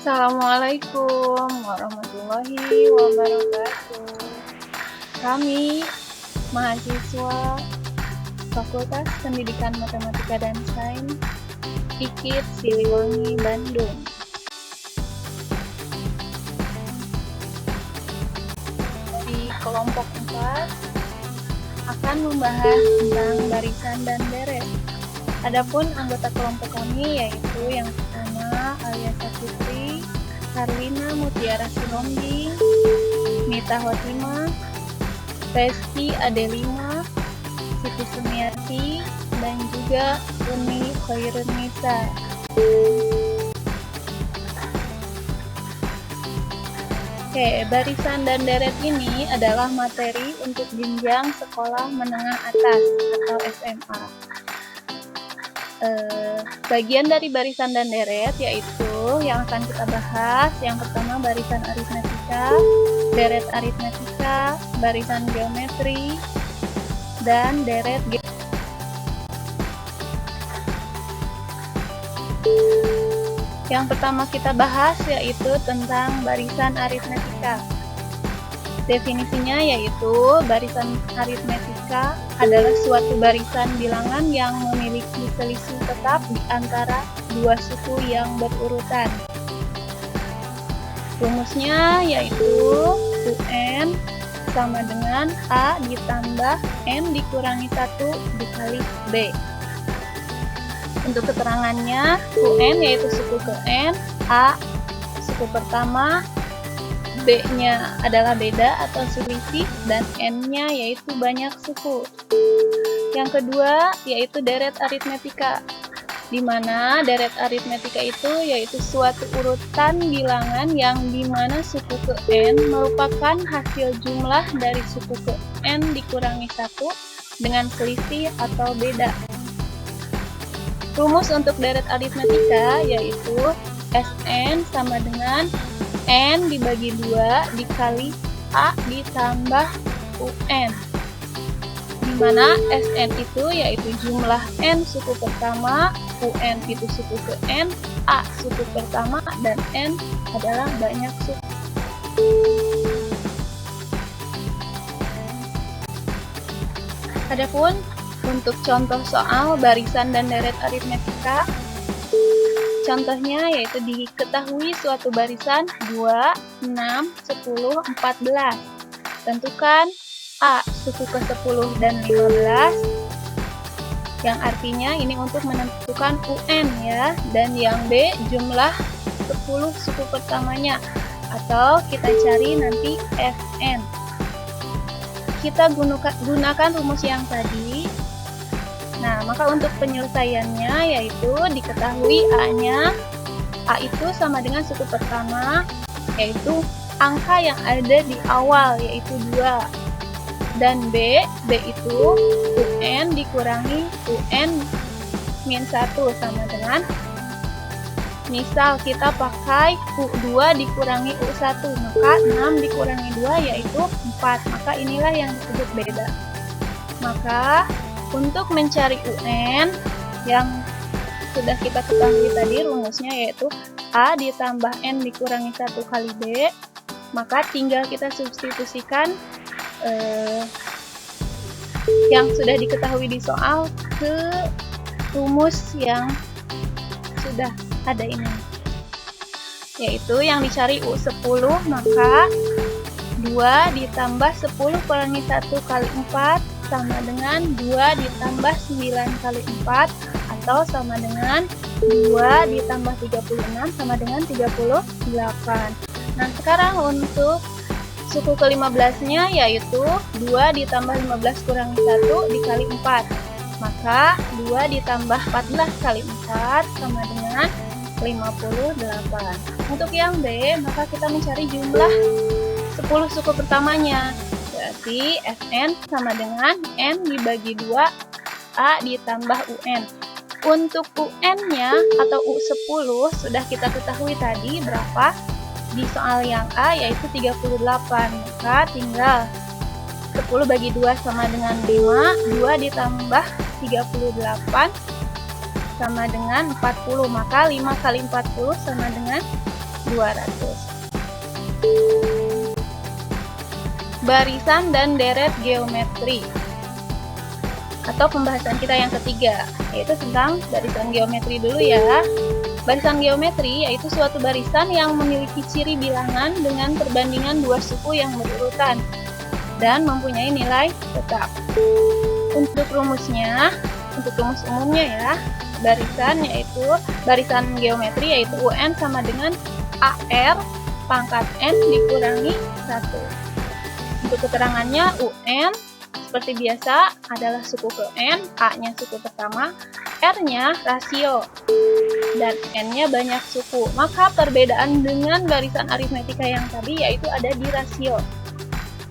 Assalamualaikum warahmatullahi wabarakatuh. Kami mahasiswa Fakultas Pendidikan Matematika dan Sains IKIP Siliwangi, Bandung. Di kelompok 4 akan membahas tentang barisan dan deret. Adapun anggota kelompok kami yaitu yang pertama Aliasa Putri, Karlina Mutiara Sihombing, Mita Hotima, Resti Adelima, Siti Sumiati, dan juga Uni Khairunisa. Oke, barisan dan deret ini adalah materi untuk jenjang sekolah menengah atas atau SMA. Bagian dari barisan dan deret yaitu yang akan kita bahas. Yang pertama barisan aritmetika, deret aritmetika, barisan geometri, dan deret Yang pertama kita bahas yaitu tentang barisan aritmetika. Definisinya yaitu barisan aritmetika adalah suatu barisan bilangan yang memiliki selisih tetap di antara dua suku yang berurutan. Rumusnya yaitu UN sama dengan A ditambah N dikurangi 1 dikali B. Untuk keterangannya, UN yaitu suku ke N, A suku pertama, B-nya adalah beda atau selisih, dan N-nya yaitu banyak suku. Yang kedua yaitu deret aritmetika, di mana deret aritmetika itu yaitu suatu urutan bilangan yang di mana suku ke N merupakan hasil jumlah dari suku ke N dikurangi 1 dengan selisih atau beda. Rumus untuk deret aritmetika yaitu Sn sama dengan N dibagi 2 dikali A ditambah UN, di mana Sn itu yaitu jumlah N suku pertama, UN itu suku ke N, A suku pertama, dan N adalah banyak suku. Adapun untuk contoh soal barisan dan deret aritmetika, contohnya yaitu diketahui suatu barisan 2, 6, 10, 14. Tentukan A suku ke-10 dan 15, yang artinya ini untuk menentukan UN ya, dan yang B jumlah 10 suku pertamanya, atau kita cari nanti Fn. Kita gunakan rumus yang tadi. Nah, maka untuk penyelesaiannya yaitu diketahui A-nya, A itu sama dengan suku pertama, yaitu angka yang ada di awal, yaitu 2. Dan B itu UN dikurangi UN min 1 sama dengan, misal kita pakai U2 dikurangi U1, maka 6 dikurangi 2 yaitu 4, maka inilah yang disebut beda. Maka untuk mencari UN yang sudah kita ketahui tadi rumusnya yaitu A ditambah N dikurangi 1 kali B, maka tinggal kita substitusikan yang sudah diketahui di soal ke rumus yang sudah ada ini, yaitu yang dicari U10, maka 2 ditambah 10 kurangi 1 kali 4 sama dengan 2 ditambah 9 kali 4, atau sama dengan 2 ditambah 36 sama dengan 38. Nah, sekarang untuk suku ke-15-nya yaitu 2 ditambah 15 kurangi 1 dikali 4. Maka 2 ditambah 14 kali 4 sama dengan 58. Untuk yang B, maka kita mencari jumlah 10 suku pertamanya. Berarti Fn sama dengan N dibagi 2 A ditambah UN. Untuk UN-nya atau U10 sudah kita ketahui tadi berapa di soal yang A, yaitu 38. Maka tinggal 10 bagi 2 sama dengan 5, 2 ditambah 38 sama dengan 40, maka 5 kali 40 sama dengan 200. Barisan dan deret geometri, atau pembahasan kita yang ketiga, yaitu tentang barisan geometri dulu ya. Barisan geometri yaitu suatu barisan yang memiliki ciri bilangan dengan perbandingan dua suku yang berurutan dan mempunyai nilai tetap. Untuk rumusnya, untuk rumus umumnya ya, barisan geometri yaitu UN sama dengan AR pangkat N dikurangi 1. Untuk keterangannya, UN seperti biasa adalah suku ke N, A-nya suku pertama, R-nya rasio, dan N-nya banyak suku. Maka perbedaan dengan barisan aritmetika yang tadi yaitu ada di rasio.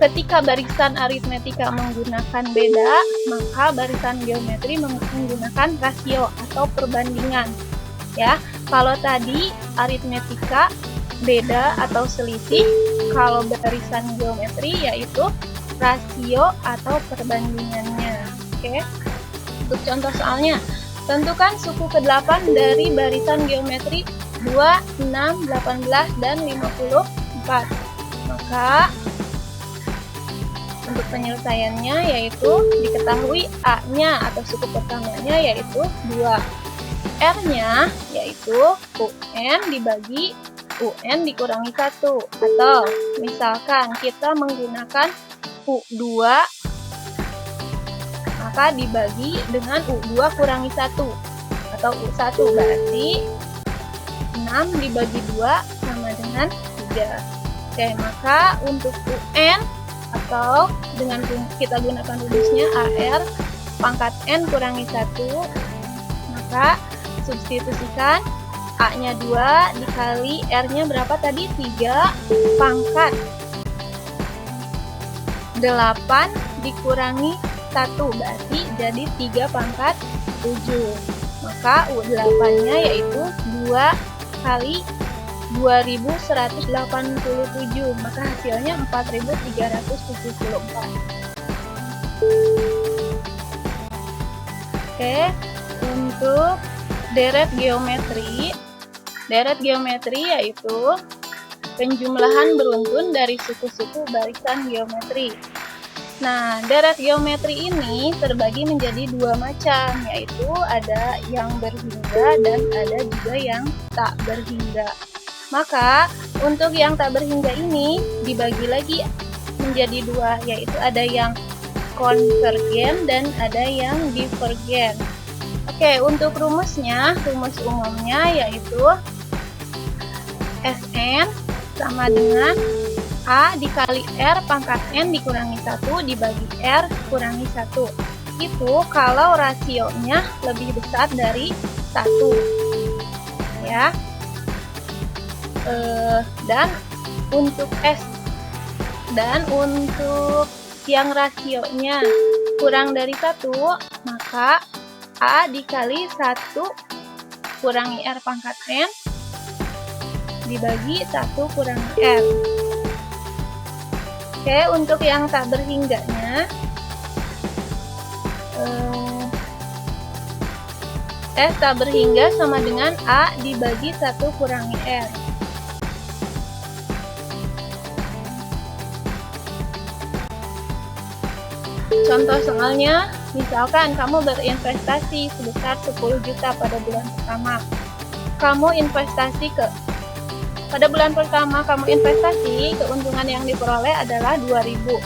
Ketika barisan aritmetika menggunakan beda, maka barisan geometri menggunakan rasio atau perbandingan. Ya, kalau tadi aritmetika beda atau selisih, kalau barisan geometri yaitu rasio atau perbandingannya. Oke. Untuk contoh soalnya, tentukan suku ke-8 dari barisan geometri 2, 6, 18, dan 54. Maka untuk penyelesaiannya yaitu diketahui A-nya atau suku pertamanya yaitu 2. R-nya yaitu UN dibagi UN dikurangi 1. Atau misalkan kita menggunakan U2, maka dibagi dengan U2 kurangi 1 atau U1, berarti 6 dibagi 2 sama dengan 3. Oke, maka untuk UN atau dengan kita gunakan rumusnya AR pangkat N kurangi 1, maka substitusikan A-nya 2 dikali R-nya berapa tadi? 3 pangkat 8 dikurangi 1, berarti jadi 3 pangkat 7. Maka U8-nya yaitu 2 kali 2187, maka hasilnya 4374. Oke, untuk deret geometri yaitu penjumlahan beruntun dari suku-suku barisan geometri. Nah, deret geometri ini terbagi menjadi dua macam, yaitu ada yang berhingga dan ada juga yang tak berhingga. Maka, untuk yang tak berhingga ini dibagi lagi menjadi dua, yaitu ada yang konvergen dan ada yang divergen. Oke, untuk rumusnya, rumus umumnya yaitu Sn sama dengan A dikali R pangkat N dikurangi 1 dibagi R kurangi 1. Itu kalau rasionya lebih besar dari 1. Ya. Dan untuk yang rasionya kurang dari 1, maka A dikali 1 kurangi R pangkat N dibagi 1 kurangi R. Oke, untuk yang tak berhingganya, S tak berhingga sama dengan A dibagi 1 kurangi R. Contoh soalnya, misalkan kamu berinvestasi sebesar 10 juta pada bulan pertama. Pada bulan pertama kamu investasi, keuntungan yang diperoleh adalah 2.000.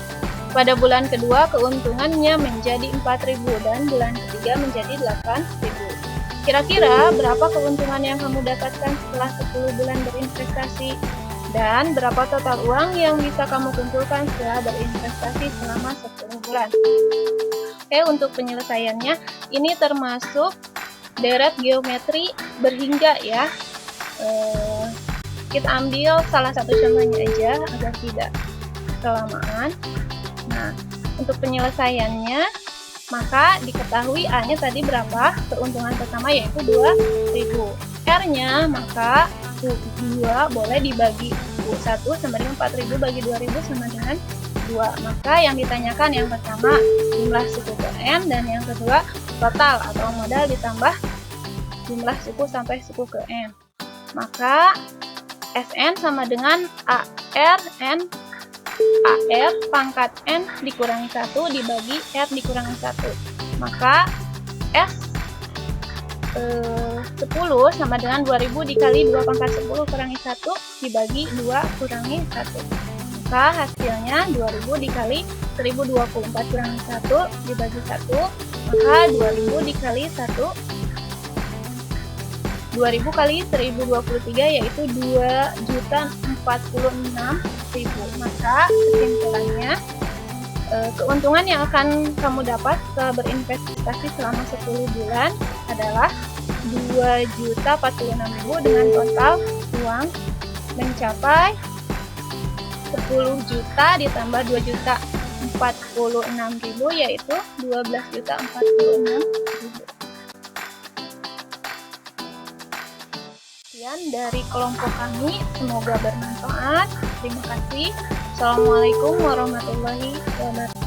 Pada bulan kedua keuntungannya menjadi 4.000 dan bulan ketiga menjadi 8.000. Kira-kira berapa keuntungan yang kamu dapatkan setelah 10 bulan berinvestasi? Dan berapa total uang yang bisa kamu kumpulkan setelah berinvestasi selama 10 bulan? Oke, untuk penyelesaiannya, ini termasuk deret geometri berhingga ya. Kita ambil salah satu contohnya aja agar tidak kelamaan. Nah, untuk penyelesaiannya, maka diketahui A-nya tadi berapa? Keuntungan pertama yaitu 2.000. R-nya maka U2 boleh dibagi U1 sama dengan 4.000 bagi 2.000 sama dengan 2. Maka yang ditanyakan yang pertama jumlah suku ke N, dan yang kedua total atau modal ditambah jumlah suku sampai suku ke N. Maka SN sama dengan AR N AR pangkat N dikurangi 1 dibagi R dikurangi 1. Maka S 10 sama dengan 2000 dikali 2 pangkat 10 kurangi 1 dibagi 2 kurangi 1. Maka hasilnya 2000 dikali 1024 kurangi 1 dibagi 1. Maka 2000 dikali 1 2000 kali 1023 yaitu 2.046.000. Maka kesimpulannya, keuntungan yang akan kamu dapat setelah berinvestasi selama 10 bulan adalah 2.046.000 dengan total uang mencapai 10 juta ditambah 2.046.000 yaitu 12.046.000. Sekian dari kelompok kami, semoga bermanfaat. Terima kasih. Assalamualaikum warahmatullahi wabarakatuh.